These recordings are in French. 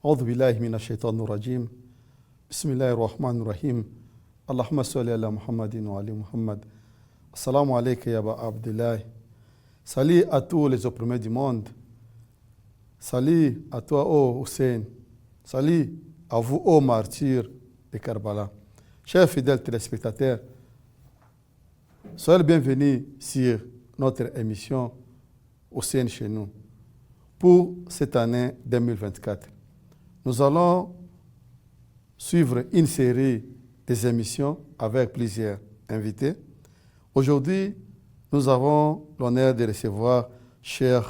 أعوذ بالله من الشيطان الرجيم بسم الله الرحمن الرحيم اللهم صل على محمد وعلى محمد. Assalamu alaikum ya Abdullah. Salut à tous les opprimés du monde. Salut à toi, ô Hussein. Salut à vous, ô martyrs de Karbala. Chers fidèles téléspectateurs, soyez les bienvenus sur notre émission Hussein chez nous pour cette année 2024. Nous allons suivre une série des émissions avec plusieurs invités. Aujourd'hui, nous avons l'honneur de recevoir Cheikh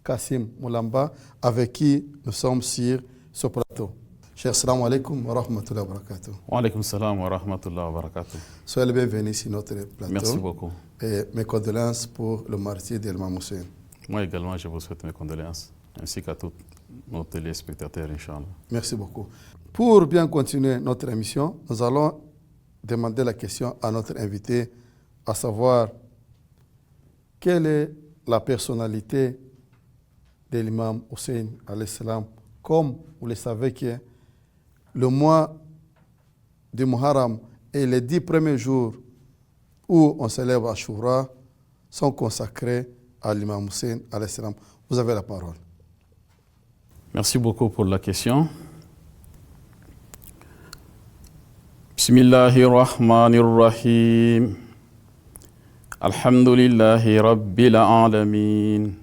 Kassim Moulamba, avec qui nous sommes sur ce plateau. Cheikh, salam alaikum wa rahmatullahi wa barakatuh. Wa alaikum salam wa rahmatullahi wa barakatuh. Soyez le bienvenu sur notre plateau. Merci beaucoup. Et mes condoléances pour le martyr d'Imam Hussein. Moi également, je vous souhaite mes condoléances, ainsi qu'à tous nos téléspectateurs, Inch'Allah. Merci beaucoup. Pour bien continuer notre émission, nous allons demander la question à notre invité, à savoir quelle est la personnalité de l'imam Hussein alayhi salam. Comme vous le savez que le mois du Muharram et les 10 premiers jours où on célèbre Ashura sont consacrés à l'imam Hussein alayhi salam. Vous avez la parole. Merci beaucoup pour la question. Bismillahirrahmanirrahim. Alhamdulillahi Rabbil Alameen.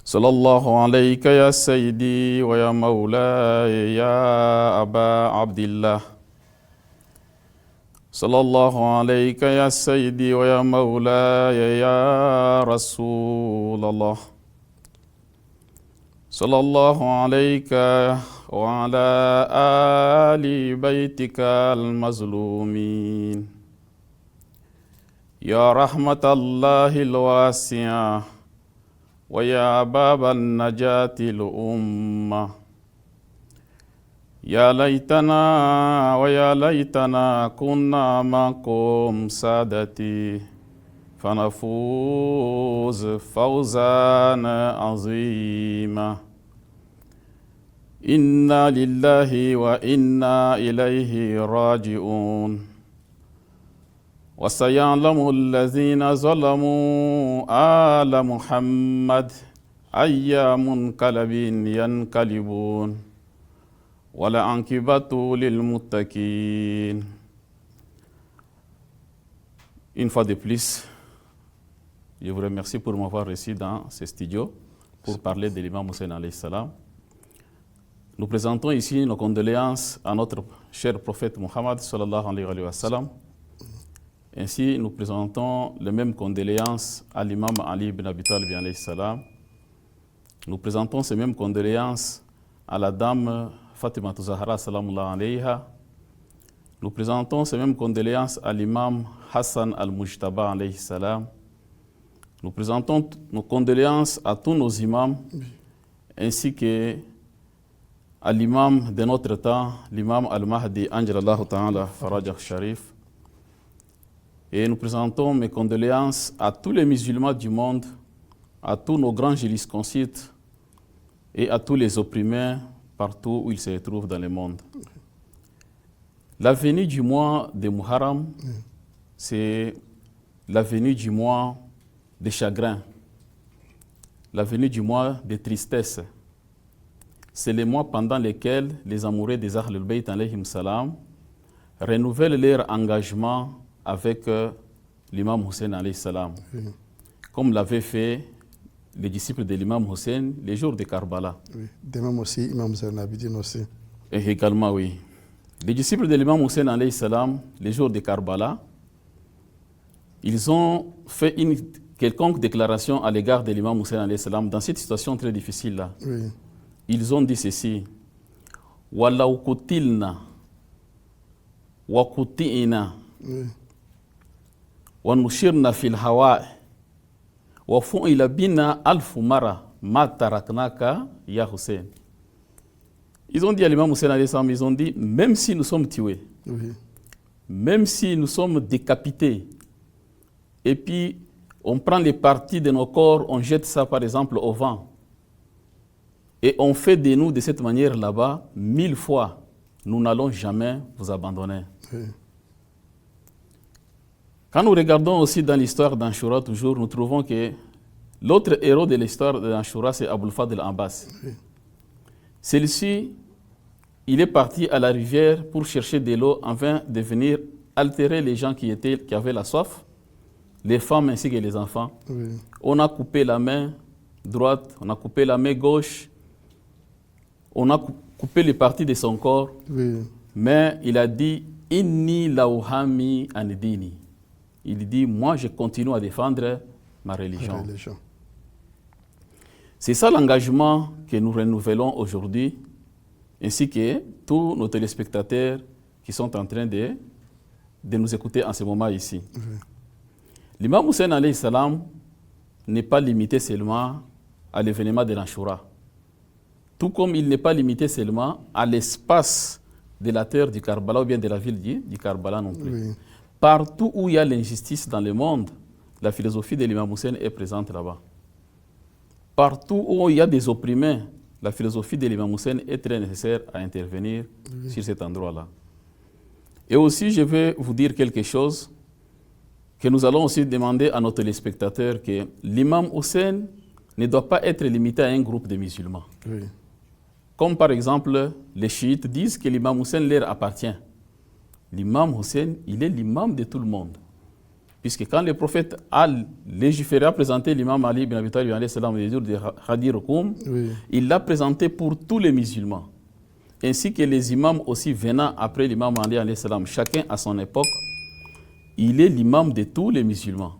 Sallallahu alayka ya Sayyidi wa ya Mawlaya ya Aba Abdillah. Sallallahu alayka ya Sayyidi wa ya Mawlaya ya Rasulallah. Sallallahu alayka wa ala ali baytika al-mazlumin. Ya rahmatallahi al-wasi'ah wa ya bab al-najati al-ummah. Ya laytana wa ya laytana kunna ma'akum sadati فنفوز فوزا عظيما. إنا لله وإنا إليه راجعون. وسيعلم الذين ظلموا آل محمد أي منقلب ينقلبون ولعاقبة للمتقين. Une fois de plus, je vous remercie pour m'avoir reçu dans ce studio pour parler de l'imam Hussein alayhi salam. Nous présentons ici nos condoléances à notre cher prophète Muhammad sallallahu alayhi wa sallam. Ainsi, nous présentons les mêmes condoléances à l'imam Ali ibn Abi Talib alayhi salam. Nous présentons ces mêmes condoléances à la dame Fatima Zahra salamullah alayha. Nous présentons ces mêmes condoléances à l'imam Hassan al-Mujtaba alayhi salam. Nous présentons nos condoléances à tous nos imams, ainsi que à l'imam de notre temps, l'imam al-Mahdi, Anjalallahu Ta'ala Farajah Sharif. Et nous présentons mes condoléances à tous les musulmans du monde, à tous nos grands jurisconsultes et à tous les opprimés partout où ils se trouvent dans le monde. La venue du mois de Muharram, c'est la venue du mois de chagrin, la venue du mois de tristesse. C'est le mois pendant lequel les amoureux des Ahl al-Bayt alayhim salam renouvellent leur engagement avec l'imam Hussein alayhi salam, comme l'avaient fait les disciples de l'imam Hussein les jours de Karbala. Oui. De même aussi, imam Zayn Abidin aussi. Et également, oui. Les disciples de l'imam Hussein alayhi salam, les jours de Karbala, ils ont fait une quelconque déclaration à l'égard de l'imam Hussein alayhi salam dans cette situation très difficile-là. Oui. Ils ont dit ceci: Walau kutilna wa kuti'ina wa nushirna fil hawa wa fu'ila bina alfu mara ma taraknaka ya Hussein. Ils ont dit à l'imam Hussein alayhi salam, ils ont dit, même si nous sommes tués, même si nous sommes décapités, et puis on prend les parties de nos corps, on jette ça par exemple au vent, et on fait de nous de cette manière là-bas 1000 fois. Nous n'allons jamais vous abandonner. Oui. Quand nous regardons aussi dans l'histoire d'Anshura, toujours, nous trouvons que l'autre héros de l'histoire d'Anshura, c'est Aboul Fadl Abbas. Oui. Celui-ci, il est parti à la rivière pour chercher de l'eau afin de venir altérer les gens qui avaient la soif, les femmes ainsi que les enfants. Oui. On a coupé la main droite, on a coupé la main gauche, on a coupé les parties de son corps, Oui. mais il a dit « Inni lauhami anidini ». Il dit « Moi, je continue à défendre ma religion ». Religion. C'est ça l'engagement que nous renouvelons aujourd'hui, ainsi que tous nos téléspectateurs qui sont en train de nous écouter en ce moment ici. Oui. L'imam Hussein alayhi salam n'est pas limité seulement à l'événement de l'Anshura, tout comme il n'est pas limité seulement à l'espace de la terre du Karbala ou bien de la ville du Karbala non plus. Oui. Partout où il y a l'injustice dans le monde, la philosophie de l'imam Hussein est présente là-bas. Partout où il y a des opprimés, la philosophie de l'imam Hussein est très nécessaire à intervenir sur cet endroit-là. Et aussi, je vais vous dire quelque chose que nous allons aussi demander à nos téléspectateurs, que l'imam Hussein ne doit pas être limité à un groupe de musulmans. Oui. Comme par exemple, les chiites disent que l'imam Hussein leur appartient. L'imam Hussein, il est l'imam de tout le monde. Puisque quand le prophète a légiféré, a présenté l'imam Ali ibn Abi Talib alayhi salam les jours de Khadir Qum, Oui. il l'a présenté pour tous les musulmans. Ainsi que les imams aussi venant après l'imam Ali alayhi salam, chacun à son époque, il est l'imam de tous les musulmans.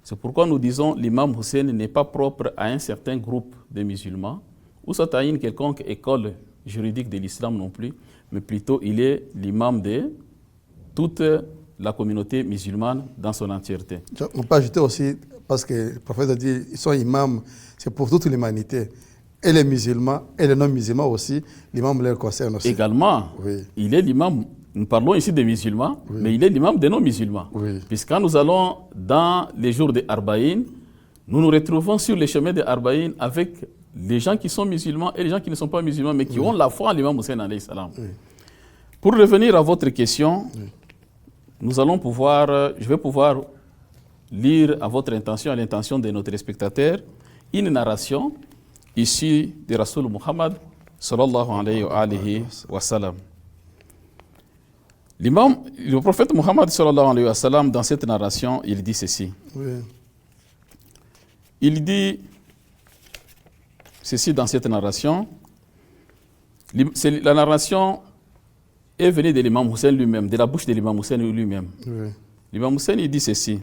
C'est pourquoi nous disons l'imam Hussein n'est pas propre à un certain groupe de musulmans, ou soit à une quelconque école juridique de l'islam non plus, mais plutôt il est l'imam de toute la communauté musulmane dans son entièreté. On peut ajouter aussi, parce que le prophète a dit, ils sont imams, c'est pour toute l'humanité. Et les musulmans, et les non-musulmans aussi, l'imam les concerne aussi. Également, Oui. il est l'imam, nous parlons ici des musulmans, Oui. mais il est l'imam des non-musulmans. Oui. Puisque quand nous allons dans les jours de Arbaïn, nous nous retrouvons sur les chemins de Arbaïn avec les gens qui sont musulmans et les gens qui ne sont pas musulmans, mais qui ont la foi en l'imam Hussein alayhi salam. Oui. Pour revenir à votre question, nous allons je vais pouvoir lire à votre intention, à l'intention de nos téléspectateurs, une narration issue de Rasoul Muhammad sallallahu alayhi wa sallam. Le prophète Muhammad sallallahu alayhi wa sallam, dans cette narration, il dit ceci. Oui. Il dit ceci dans cette narration. La narration est venue de l'imam Hussein lui-même, de la bouche de l'imam Hussein lui-même. Oui. L'imam Hussein, il dit ceci.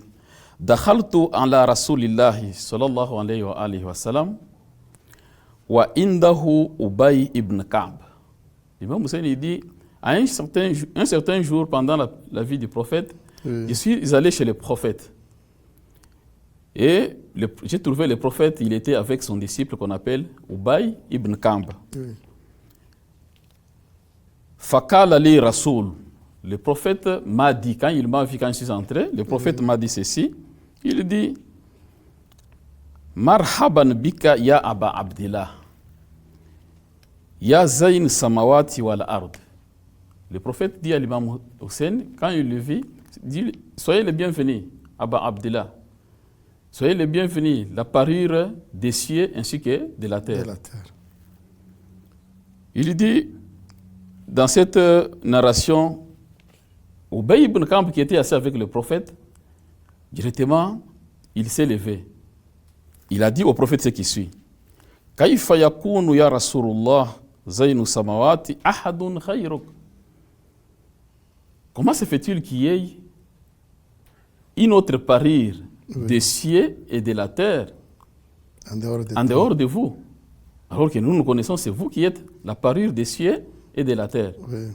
Dakhaltu ala rasulillahi sallallahu alayhi wa sallam wa indahu Ubay ibn Ka'b. L'imam Hussein, il dit, à un certain jour, pendant la vie du prophète, Oui. je suis allé chez le prophète. Et j'ai trouvé le prophète, il était avec son disciple qu'on appelle Ubay ibn Ka'b. Oui. Fakal Ali Rasoul. Le prophète m'a dit, quand je suis entré, le prophète m'a dit ceci. Il dit, Marhaban bika ya Aba Abdillah, ya Zayn samawati wal ard. Le prophète dit à l'imam Hussein, quand il le vit, dit, soyez les bienvenus, Aba Abdillah. Soyez les bienvenus, la parure des cieux ainsi que de la terre. De la terre. Il dit, dans cette narration, Ubay ibn Ka'b, qui était assis avec le prophète, directement, il s'est levé. Il a dit au prophète ce qui suit. Kayfa yakunu ya Rasulullah zaynu samawati ahadun khayruk. Comment se fait-il qu'il y ait une autre parure des cieux et de la terre en dehors de vous? Alors que nous connaissons, c'est vous qui êtes la parure des cieux et de la terre. Oui.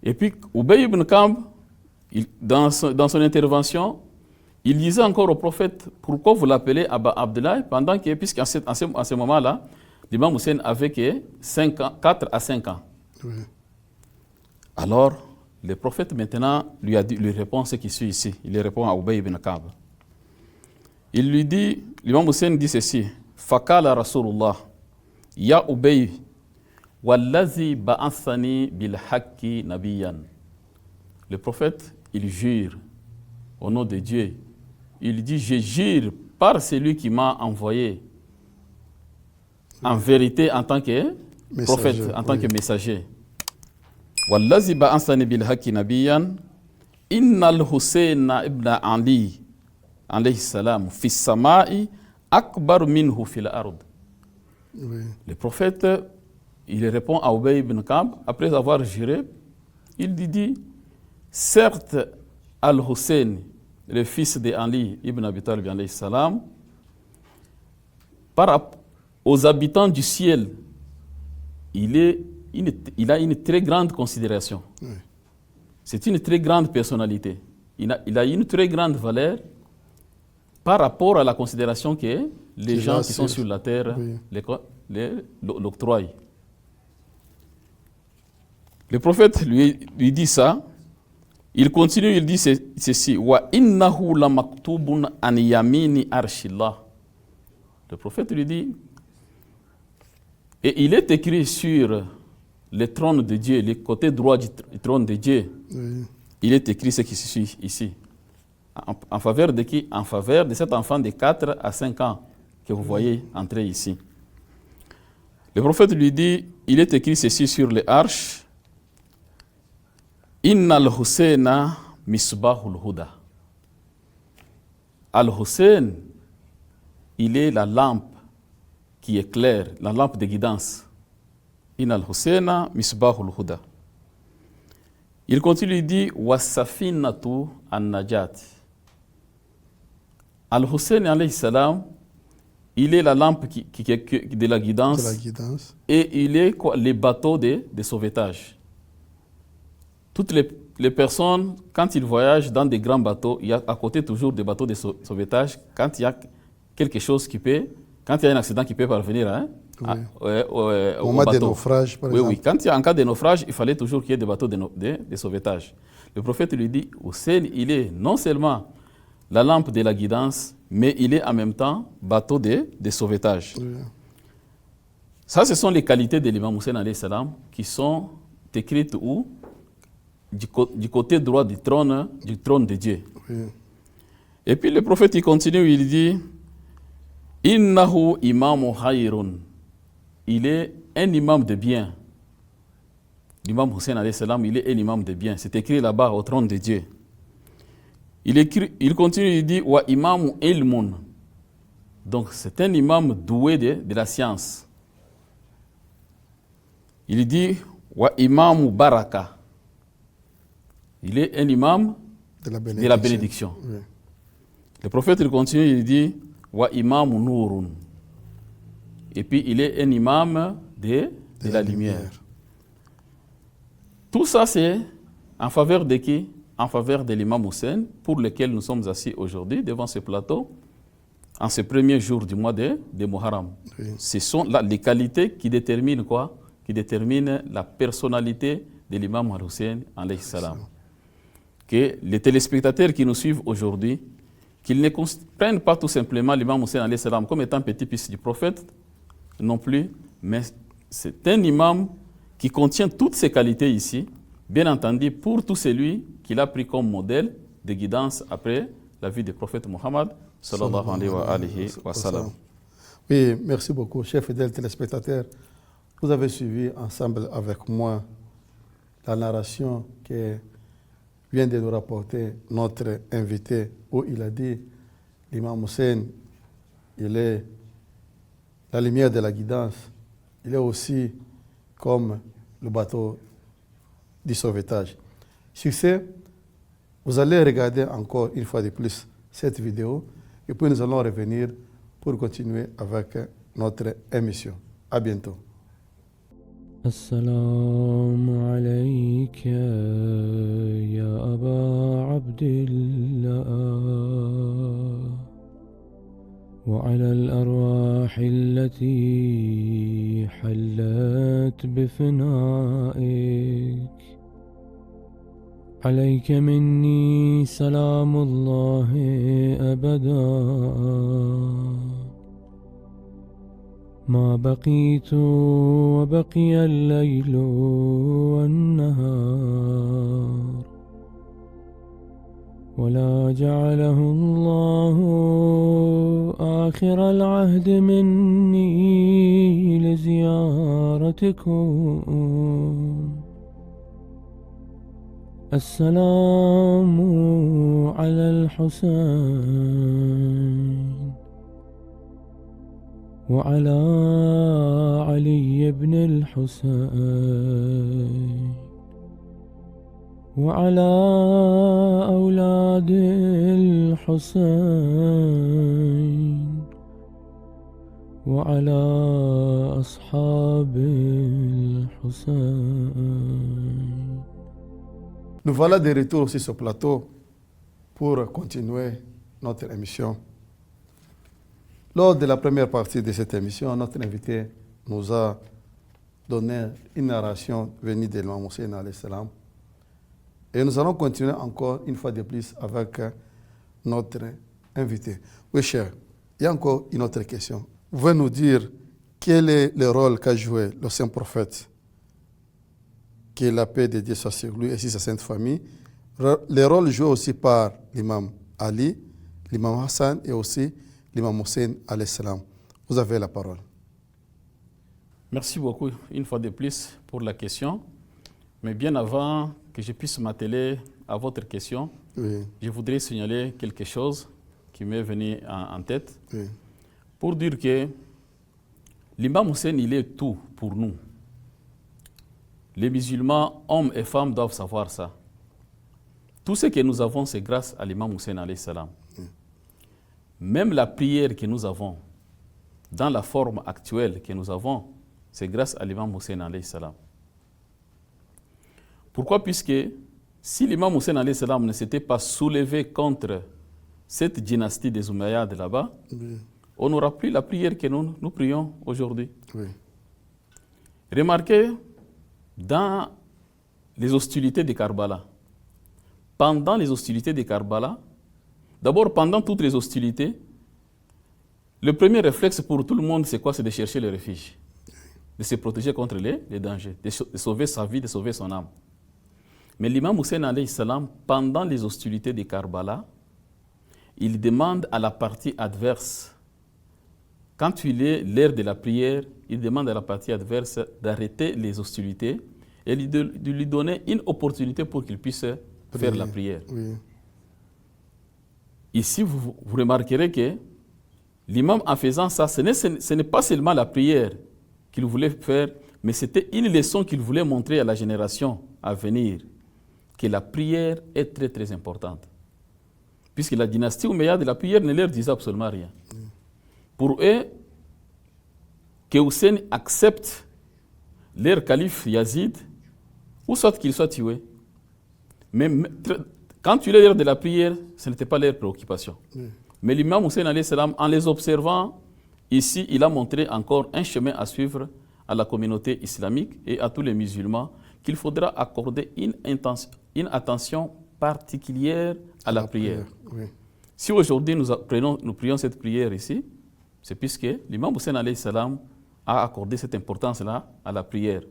Et puis, Ubay ibn Ka'b, dans son intervention, il disait encore au prophète, pourquoi vous l'appelez Aba Abdullah, pendant que, puisqu'à ce moment-là, l'imam Hussein avait que 4 à 5 ans. Oui. Alors, le prophète maintenant lui répond ce qui suit ici. Il répond à Ubay ibn Ka'b. Il lui dit, l'imam Hussein dit ceci, Fakala Rasulullah, Ya Ubay, wallazi ba'athani bil haqqi nabiyan. Le prophète, il jure au nom de Dieu. Il dit, je jure par celui qui m'a envoyé en vérité en tant que prophète, en tant que messager. Wallazi ba'athani bil haqqi nabiyan. Innal Hussein ibn Ali alayhi salam fi sama'i akbar minhu fil ard. Le prophète, il répond à Ubay ibn Ka'b après avoir juré, il dit certes Al-Hussein, le fils de Ali ibn Abi Talib alayhi salam, par rapport aux habitants du ciel, il a une très grande considération. C'est une très grande personnalité. Il a une très grande valeur par rapport à la considération que les gens qui sont sur la terre l'octroient. Le prophète lui dit ça. Il continue, il dit ceci. Wa innahu la maktubun an yamini arshillah. Le prophète lui dit, et il est écrit sur le trône de Dieu, le côté droit du trône de Dieu, il est écrit ce qui se suit ici. En faveur de qui? En faveur de cet enfant de 4 à 5 ans que vous voyez entrer ici. Le prophète lui dit, il est écrit ceci sur les arches. Inna al-Husayna misbahul huda. Al-Hussein, il est la lampe qui éclaire, la lampe de guidance. Inna al-Husayna misbahul huda. Il continue, il dit wasafinatu an-najat. Al-Hussein alayhi salam, il est la lampe de la guidance, et il est les bateaux de sauvetage. Toutes les personnes, quand ils voyagent dans des grands bateaux, il y a à côté toujours des bateaux de sauvetage. Quand il y a quelque chose qui peut, quand il y a un accident qui peut parvenir au moment bateau. de naufrage, par exemple. Oui, quand il y a un cas de naufrage, il fallait toujours qu'il y ait des bateaux de sauvetage. Le prophète lui dit, Hussein, il est non seulement la lampe de la guidance, mais il est en même temps bateau de sauvetage. Oui. Ça, ce sont les qualités de l'imam Hussein alayhi salam qui sont écrites où? Du côté droit du trône de Dieu. Oui. Et puis le prophète il continue, il dit Innahu imamu khayrun. Il est un imam de bien. L'imam Hussein alayhi salam, il est un imam de bien. C'est écrit là-bas au trône de Dieu. Il continue, il dit Wa imamu ilmun. Donc c'est un imam doué de la science. Il dit Wa imamu baraka. Il est un imam de la bénédiction. Oui. Le prophète il continue, il dit Wa imamu nurun. Et puis il est un imam de la lumière. Tout ça c'est en faveur de qui? En faveur de l'imam Hussein, pour lequel nous sommes assis aujourd'hui devant ce plateau, en ce premier jour du mois de Muharram. Oui. Ce sont les qualités qui déterminent quoi? Qui déterminent la personnalité de l'imam Hussein alayhi salam. Que les téléspectateurs qui nous suivent aujourd'hui, qu'ils ne comprennent pas tout simplement l'imam Hussein alayhi salam comme étant petit-fils du prophète, non plus, mais c'est un imam qui contient toutes ces qualités ici, bien entendu pour tout celui qu'il a pris comme modèle de guidance après la vie du prophète Mohammed sallallahu alayhi wa sallam. Oui, merci beaucoup, chers fidèles téléspectateurs. Vous avez suivi ensemble avec moi la narration que vient de nous rapporter notre invité, où il a dit l'imam Hussein, il est la lumière de la guidance, il est aussi comme le bateau du sauvetage. Sur ce, vous allez regarder encore une fois de plus cette vidéo et puis nous allons revenir pour continuer avec notre émission. À bientôt. السلام عليك يا أبا عبد الله وعلى الأرواح التي حلت بفنائك عليك مني سلام الله أبدا ما بقيت وبقي الليل والنهار ولا جعله الله آخر العهد مني لزيارتكم. السلام على الحسين وعلى علي بن الحسين وعلى أولاد الحسين وعلى أصحاب الحسين. Nous voilà de retour aussi sur ce plateau pour continuer notre émission. Lors de la première partie de cette émission, notre invité nous a donné une narration venue de l'imam Hussein alayhi salam. Et nous allons continuer encore une fois de plus avec notre invité. Oui, cher, il y a encore une autre question. Vous pouvez nous dire quel est le rôle qu'a joué le saint prophète, que la paix de Dieu soit sur lui et sur sa sainte famille, le rôle joué aussi par l'imam Ali, l'imam Hassan et aussi l'imam Hussein alayhi salam. Vous avez la parole. Merci beaucoup une fois de plus pour la question. Mais bien avant que je puisse m'atteler à votre question, Oui, je voudrais signaler quelque chose qui m'est venu en tête oui, pour dire que l'imam Hussein, il est tout pour nous. Les musulmans, hommes et femmes, doivent savoir ça. Tout ce que nous avons, c'est grâce à l'imam Hussein alayhi salam. Même la prière que nous avons, dans la forme actuelle que nous avons, c'est grâce à l'imam Hussein alayhi salam. Pourquoi? Puisque si l'imam Hussein alayhi salam ne s'était pas soulevé contre cette dynastie des Umayyads là-bas, oui, on n'aura plus la prière que nous prions aujourd'hui. oui, Remarquez, dans les hostilités de Karbala, pendant les hostilités de Karbala, d'abord pendant toutes les hostilités, le premier réflexe pour tout le monde, c'est quoi? C'est de chercher le refuge, de se protéger contre les dangers, de sauver sa vie, de sauver son âme. Mais l'imam Hussein alayhi salam, pendant les hostilités de Karbala, il demande à la partie adverse, quand il est l'heure de la prière, il demande à la partie adverse d'arrêter les hostilités et de lui donner une opportunité pour qu'il puisse faire la prière. oui, Ici, vous remarquerez que l'imam, en faisant ça, ce n'est pas seulement la prière qu'il voulait faire, mais c'était une leçon qu'il voulait montrer à la génération à venir, que la prière est très très importante. Puisque la dynastie Omeyyade, la prière ne leur disait absolument rien. Pour eux, que Hussein accepte leur calife Yazid, ou soit qu'il soit tué. Mais quand il est l'heure de la prière, ce n'était pas leur préoccupation. Mais l'imam Hussein alayhi salam, en les observant, ici, il a montré encore un chemin à suivre à la communauté islamique et à tous les musulmans, qu'il faudra accorder une attention particulière à la prière. oui, Si aujourd'hui nous prions cette prière ici, c'est puisque l'imam Hussein alayhi salam a accordé cette importance-là à la prière,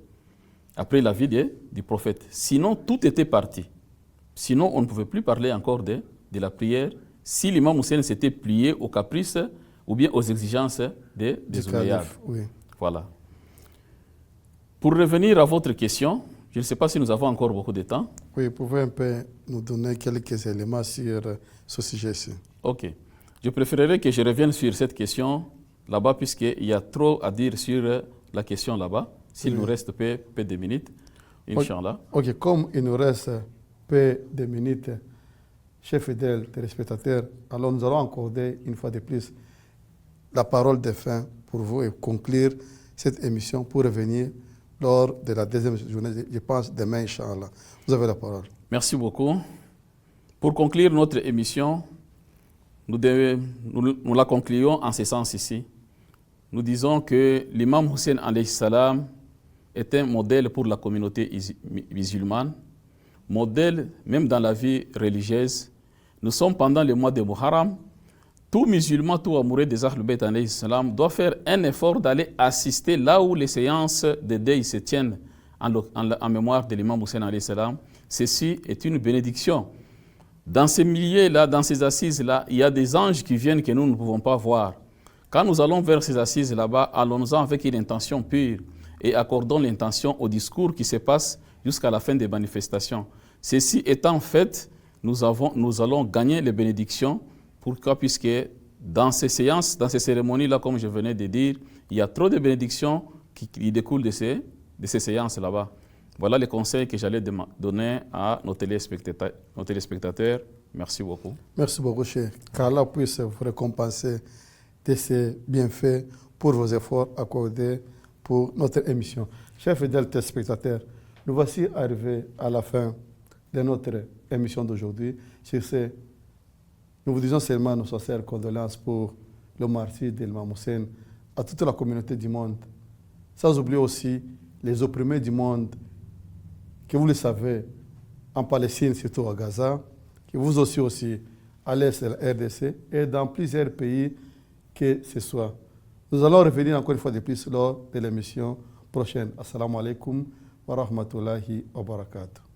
après la vie du prophète. Sinon, tout était parti. Sinon, on ne pouvait plus parler encore de la prière si l'imam Hussein s'était plié aux caprices ou bien aux exigences des Umayyads. oui. Voilà. Pour revenir à votre question, je ne sais pas si nous avons encore beaucoup de temps. Oui, vous pouvez un peu nous donner quelques éléments sur ce sujet-ci. Ok. Je préférerais que je revienne sur cette question là-bas, puisqu'il y a trop à dire sur la question là-bas. S'il nous reste peu de minutes, Inch'Allah. Ok, comme il nous reste peu de minutes, chers fidèles téléspectateurs, alors nous allons accorder une fois de plus la parole de fin pour vous et conclure cette émission pour revenir lors de la deuxième journée, je pense demain, Inch'Allah. Vous avez la parole. Merci beaucoup. Pour conclure notre émission, nous la concluons en ce sens ici. Nous disons que l'imam Hussein alayhi salam est un modèle pour la communauté musulmane, modèle même dans la vie religieuse. Nous sommes pendant le mois de Muharram, tout musulman, tout amoureux des Ahlul Bayt alayhi salam doit faire un effort d'aller assister là où les séances de deuil se tiennent en mémoire de l'imam Hussein alayhi salam. Ceci est une bénédiction. Dans ces milliers-là, dans ces assises-là, il y a des anges qui viennent que nous ne pouvons pas voir. Quand nous allons vers ces assises là-bas, allons-en avec une intention pure et accordons l'intention au discours qui se passe jusqu'à la fin des manifestations. Ceci étant fait, nous allons gagner les bénédictions. Pourquoi? Puisque dans ces séances, dans ces cérémonies-là, comme je venais de dire, il y a trop de bénédictions qui découlent de ces séances là-bas. Voilà les conseils que j'allais donner à nos téléspectateurs. Merci beaucoup. Merci beaucoup, cher. Qu'Allah puisse vous récompenser de ces bienfaits pour vos efforts accordés pour notre émission. Chers fidèles téléspectateurs, nous voici arrivés à la fin de notre émission d'aujourd'hui. Sur ce, nous vous disons seulement nos sincères condoléances pour le martyre de l'imam Hussein à toute la communauté du monde, sans oublier aussi les opprimés du monde, que vous le savez, en Palestine, surtout à Gaza, que vous aussi à l'est de la RDC et dans plusieurs pays que ce soit. Nous allons revenir encore une fois de plus lors de l'émission prochaine. Assalamu alaikum wa rahmatullahi wa barakatuh.